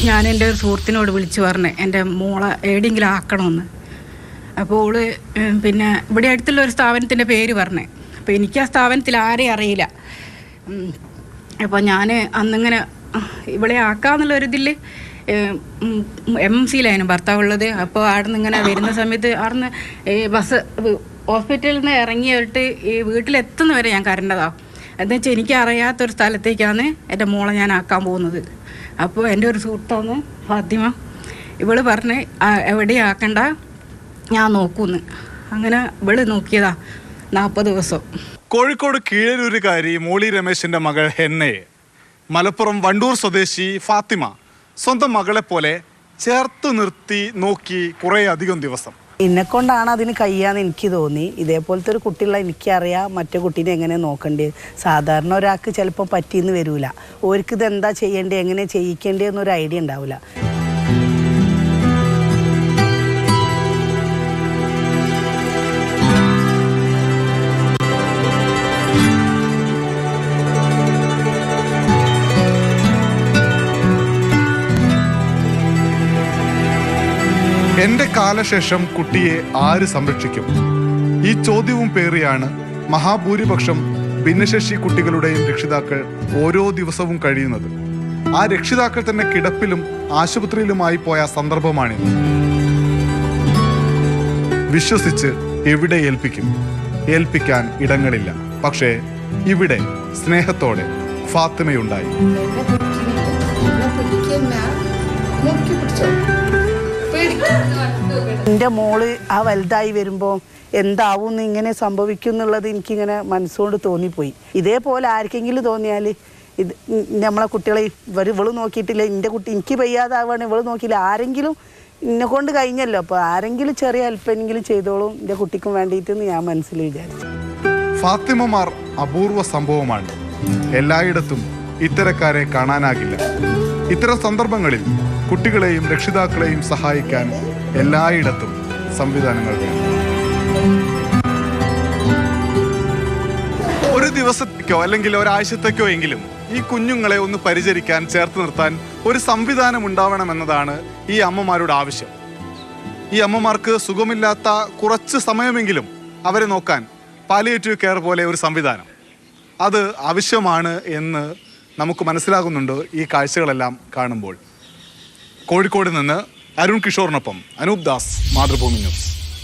ഞാൻ എൻ്റെ ഒരു സുഹൃത്തിനോട് വിളിച്ചു പറഞ്ഞു എൻ്റെ മോളെ എവിടെയെങ്കിലും ആക്കണമെന്ന്. അപ്പോൾ ഓള് പിന്നെ ഇവിടെ അടുത്തുള്ള ഒരു സ്ഥാപനത്തിൻ്റെ പേര് പറഞ്ഞു. അപ്പോൾ എനിക്ക് ആ സ്ഥാപനത്തിൽ ആരെയും അറിയില്ല. അപ്പോൾ ഞാൻ അന്നിങ്ങനെ ഇവിടെ ആക്കാമെന്നുള്ളൊരിതിൽ MCയിലായിരുന്നു ഭർത്താവുള്ളത്. അപ്പോൾ അവിടെ നിന്ന് ഇങ്ങനെ വരുന്ന സമയത്ത് അവിടെ നിന്ന് ബസ് ഹോസ്പിറ്റലിൽ നിന്ന് ഇറങ്ങിയിട്ട് ഈ വീട്ടിലെത്തുന്ന വരെ ഞാൻ കരണ്ടതാണ്. എന്താ വെച്ചാൽ എനിക്ക് അറിയാത്തൊരു സ്ഥലത്തേക്കാണ് എൻ്റെ മോളെ ഞാൻ ആക്കാൻ പോകുന്നത്. അപ്പോൾ എൻ്റെ ഒരു സുഹൃത്താണ് ഫാത്തിമ. ഇവള് പറഞ്ഞ് എവിടെയും ആക്കണ്ട, ഞാൻ നോക്കൂന്ന്. അങ്ങനെ ഇവള് നോക്കിയതാ 40 ദിവസം. കോഴിക്കോട് കീഴരൂരുകാരി മോളി രമേശിന്റെ മകൾ ഹെന്നയെ മലപ്പുറം വണ്ടൂർ സ്വദേശി ഫാത്തിമ സ്വന്തം മകളെ പോലെ ചേർത്ത് നിർത്തി നോക്കി കുറേ അധികം ദിവസം. എന്നെക്കൊണ്ടാണ് അതിന് കഴിയാന്ന് എനിക്ക് തോന്നി. ഇതേപോലത്തെ ഒരു കുട്ടിയുള്ള എനിക്കറിയാം മറ്റേ കുട്ടീനെ എങ്ങനെ നോക്കേണ്ടത്. സാധാരണ ഒരാൾക്ക് ചിലപ്പോൾ പറ്റിയെന്ന് വരില്ല. ഓർക്ക് ഇത് എന്താ ചെയ്യേണ്ടത്, എങ്ങനെ ചെയ്യിക്കേണ്ടതെന്നൊരു ഐഡിയ ഉണ്ടാവില്ല. എന്റെ കാലശേഷം കുട്ടിയെ ആര് സംരക്ഷിക്കും? ഈ ചോദ്യവും പേറിയാണ് മഹാഭൂരിപക്ഷം ഭിന്നശേഷി കുട്ടികളുടെയും രക്ഷിതാക്കൾ ഓരോ ദിവസവും കഴിയുന്നത്. ആ രക്ഷിതാക്കൾ തന്നെ കിടപ്പിലും ആശുപത്രിയിലുമായി പോയ സന്ദർഭമാണിത്. വിശ്വസിച്ച് എവിടെ ഏൽപ്പിക്കും? ഏൽപ്പിക്കാൻ ഇടങ്ങളില്ല. പക്ഷേ ഇവിടെ സ്നേഹത്തോടെ ഫാത്തിമയുണ്ടായി. എൻ്റെ മോള് ആ വലുതായി വരുമ്പോൾ എന്താവും ഇങ്ങനെ സംഭവിക്കും എന്നുള്ളത് എനിക്കിങ്ങനെ മനസ്സുകൊണ്ട് തോന്നിപ്പോയി. ഇതേപോലെ ആർക്കെങ്കിലും തോന്നിയാൽ ഇത് നമ്മളെ കുട്ടികളെ ഇവള് നോക്കിയിട്ടില്ല, എൻ്റെ കുട്ടി എനിക്ക് വയ്യാതാവാണ് ഇവള് നോക്കിയില്ല, ആരെങ്കിലും എന്നെ കൊണ്ട് കഴിഞ്ഞല്ലോ, അപ്പോൾ ആരെങ്കിലും ചെറിയ ഹെൽപ്പെങ്കിലും ചെയ്തോളും എൻ്റെ കുട്ടിക്കും വേണ്ടിയിട്ടെന്ന് ഞാൻ മനസ്സിൽ വിചാരിച്ചു. ഫാത്തിമമാർ അപൂർവ സംഭവമാണ്. എല്ലായിടത്തും ഇത്തരക്കാരെ കാണാനാകില്ല. ഇത്തരം സന്ദർഭങ്ങളിൽ കുട്ടികളെയും രക്ഷിതാക്കളെയും സഹായിക്കാൻ എല്ലായിടത്തും സംവിധാനങ്ങൾ വേണം. ഒരു ദിവസത്തേക്കോ അല്ലെങ്കിൽ ഒരാഴ്ചത്തേക്കോ എങ്കിലും ഈ കുഞ്ഞുങ്ങളെ ഒന്ന് പരിചരിക്കാൻ, ചേർത്ത് നിർത്താൻ ഒരു സംവിധാനം ഉണ്ടാവണമെന്നതാണ് ഈ അമ്മമാരുടെ ആവശ്യം. ഈ അമ്മമാർക്ക് സുഖമില്ലാത്ത കുറച്ച് സമയമെങ്കിലും അവരെ നോക്കാൻ പാലിയേറ്റീവ് കെയർ പോലെ ഒരു സംവിധാനം അത് ആവശ്യമാണ് എന്ന് നമുക്ക് മനസ്സിലാകുന്നുണ്ട് ഈ കാഴ്ചകളെല്ലാം കാണുമ്പോൾ. കോഴിക്കോട് നിന്ന് അരുൺ കിഷോറിനൊപ്പം അനൂപ് ദാസ്, മാതൃഭൂമി ന്യൂസ്.